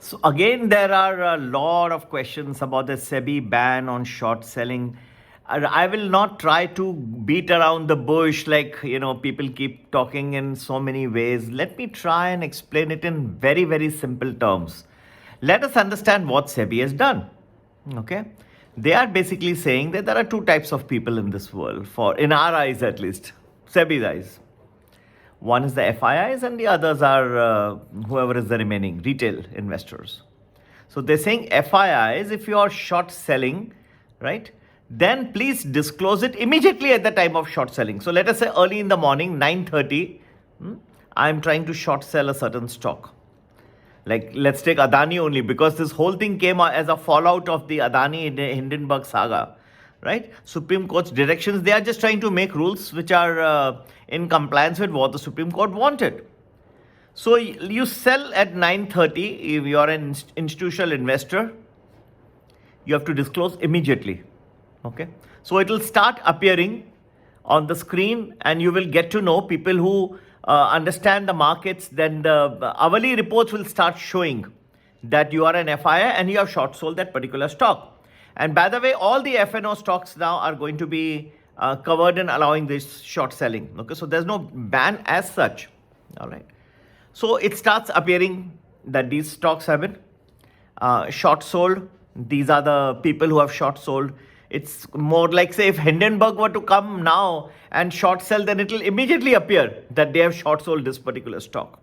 So again, there are a lot of questions about the SEBI ban on short selling. I will not try to beat around the bush like people keep talking in so many ways. Let me try and explain it in very very simple terms. Let us understand what SEBI has done. Okay, they are basically saying that there are two types of people in this world, for in our eyes at least, SEBI's eyes. One is the FIIs, and the others are whoever is the remaining retail investors. So they're saying FIIs, if you are short selling, right, then please disclose it immediately at the time of short selling. So let us say early in the morning, 9:30, I'm trying to short sell a certain stock. Like let's take Adani only, because this whole thing came as a fallout of the Adani Hindenburg saga, right? Supreme Court's directions, they are just trying to make rules which are in compliance with what the Supreme Court wanted. So you sell at 9:30. If you are an institutional investor, you have to disclose immediately. Okay, so it will start appearing on the screen, and you will get to know people who understand the markets. Then the hourly reports will start showing that you are an FII and you have short sold that particular stock. And by the way, all the FNO stocks now are going to be covered in allowing this short selling. Okay, so there's no ban as such. All right. So it starts appearing that these stocks have been short sold. These are the people who have short sold. It's more like, say, if Hindenburg were to come now and short sell, then it will immediately appear that they have short sold this particular stock.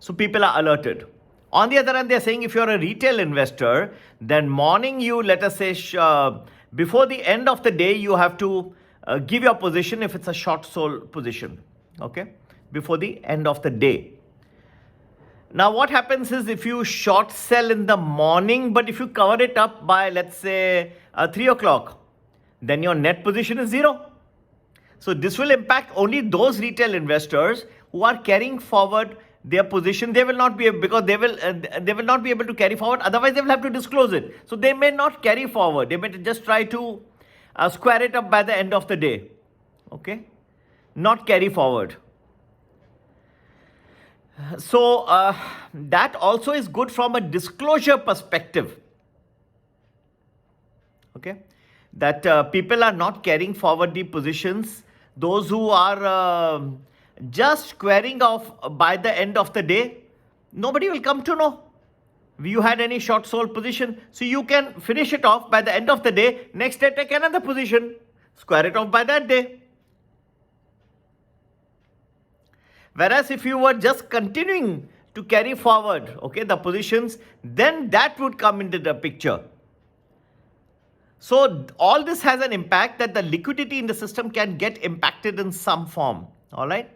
So people are alerted. On the other hand, they're saying if you're a retail investor, then morning you, let us say, before the end of the day, you have to give your position if it's a short sold position. Okay, before the end of the day. Now, what happens is if you short sell in the morning, but if you cover it up by, let's say, 3 o'clock, then your net position is zero. So this will impact only those retail investors who are carrying forward their position. They will not be able, because they will not be able to carry forward. Otherwise, they will have to disclose it. So they may not carry forward. They may just try to square it up by the end of the day. Okay, not carry forward. So that also is good from a disclosure perspective. Okay, that people are not carrying forward the positions. Those who are just squaring off by the end of the day, nobody will come to know you had any short sold position. So you can finish it off by the end of the day. Next day, take another position, square it off by that day. Whereas if you were just continuing to carry forward, okay, the positions, then that would come into the picture. So all this has an impact that the liquidity in the system can get impacted in some form. All right,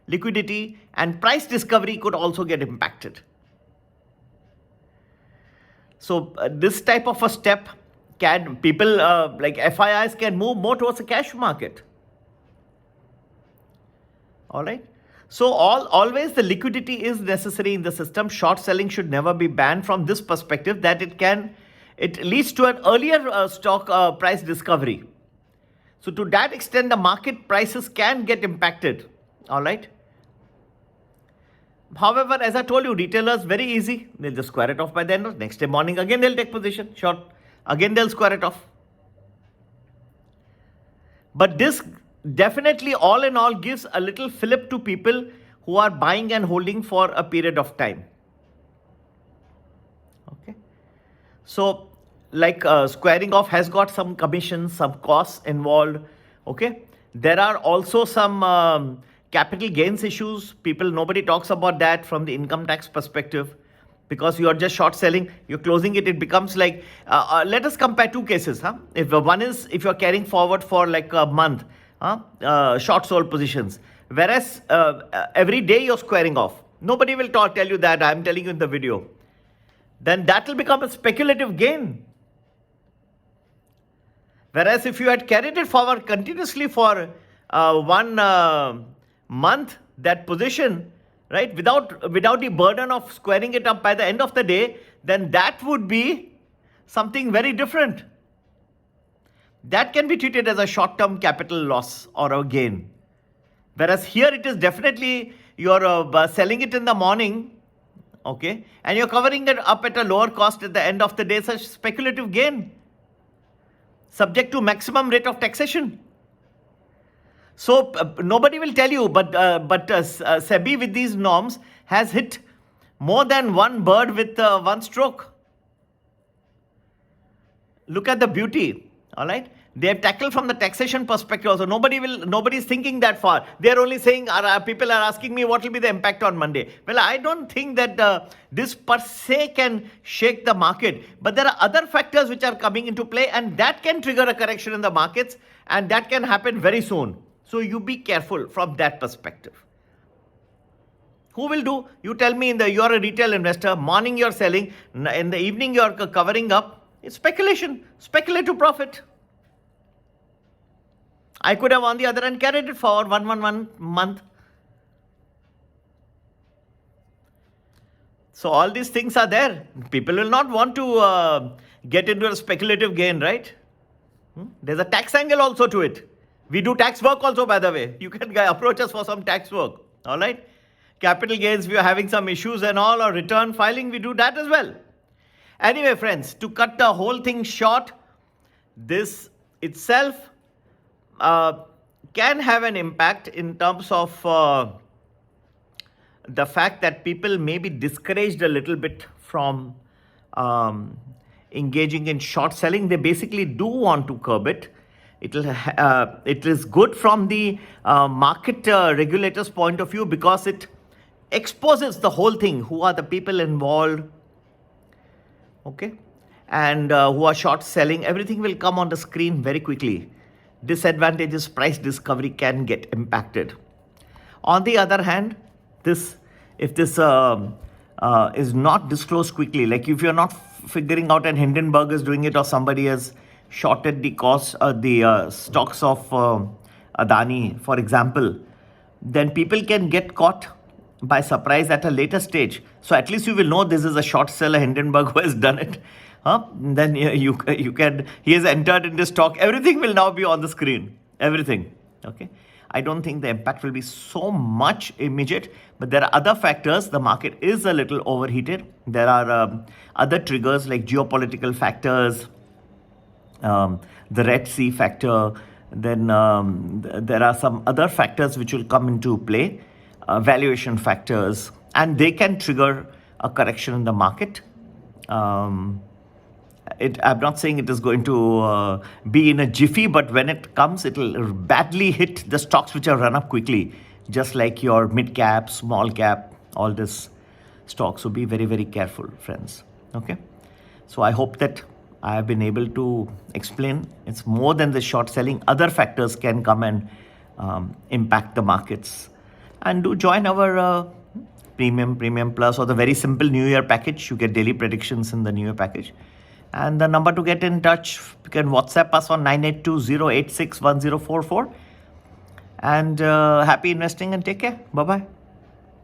liquidity and price discovery could also get impacted. So this type of a step can people like FIIs can move more towards the cash market. All right. So always the liquidity is necessary in the system. Short selling should never be banned from this perspective that it leads to an earlier stock price discovery. So to that extent, the market prices can get impacted. All right. However, as I told you, retailers, very easy. They'll just square it off by the end of next day morning. Again, they'll take position short. Again, they'll square it off. But this definitely, all in all, gives a little fillip to people who are buying and holding for a period of time. Okay. So, like squaring off has got some commissions, some costs involved. Okay. There are also some capital gains issues. Nobody talks about that from the income tax perspective. Because you are just short selling, you're closing it, it becomes like, let us compare two cases. If one is, if you're carrying forward for like a month, short sold positions, whereas every day you're squaring off. Nobody will tell you that, I'm telling you in the video. Then that will become a speculative gain. Whereas if you had carried it forward continuously for 1 month, that position, right, without the burden of squaring it up by the end of the day, then that would be something very different. That can be treated as a short-term capital loss or a gain. Whereas here it is definitely you're selling it in the morning, okay, and you're covering it up at a lower cost at the end of the day, such speculative gain, subject to maximum rate of taxation. So nobody will tell you, but SEBI with these norms has hit more than one bird with one stroke. Look at the beauty, all right? They have tackled from the taxation perspective also. Nobody is thinking that far. They are only saying, people are asking me what will be the impact on Monday. Well, I don't think that this per se can shake the market. But there are other factors which are coming into play, and that can trigger a correction in the markets, and that can happen very soon. So you be careful from that perspective. Who will do? You tell me, you are a retail investor, morning you're selling, in the evening you're covering up. It's speculation, speculative profit. I could have on the other hand carried it for one month. So all these things are there. People will not want to get into a speculative gain, right? There's a tax angle also to it. We do tax work also, by the way. You can approach us for some tax work. All right? Capital gains, we are having some issues and all, or return filing, we do that as well. Anyway, friends, to cut the whole thing short, this itself can have an impact in terms of the fact that people may be discouraged a little bit from engaging in short selling. They basically do want to curb it. It is good from the market regulators' point of view because it exposes the whole thing. Who are the people involved? Okay, and who are short selling? Everything will come on the screen very quickly. Disadvantages, price discovery can get impacted. On the other hand, if this is not disclosed quickly, like if you're not figuring out and Hindenburg is doing it or somebody has shorted the cost the stocks of Adani, for example, then people can get caught by surprise at a later stage. So at least you will know this is a short seller, Hindenburg, who has done it. Then he has entered in this stock. Everything will now be on the screen. Everything. Okay. I don't think the impact will be so much immediate, but there are other factors. The market is a little overheated. There are other triggers like geopolitical factors, the Red Sea factor. Then there are some other factors which will come into play, valuation factors, and they can trigger a correction in the market. I'm not saying it is going to be in a jiffy, but when it comes, it will badly hit the stocks which are run up quickly, just like your mid cap, small cap, all this stocks. So be very, very careful, friends. Okay. So I hope that I have been able to explain. It's more than the short selling. Other factors can come and impact the markets. And do join our Premium Plus or the very simple New Year package. You get daily predictions in the New Year package. And the number to get in touch, you can WhatsApp us on 9820861044. And happy investing and take care. Bye-bye.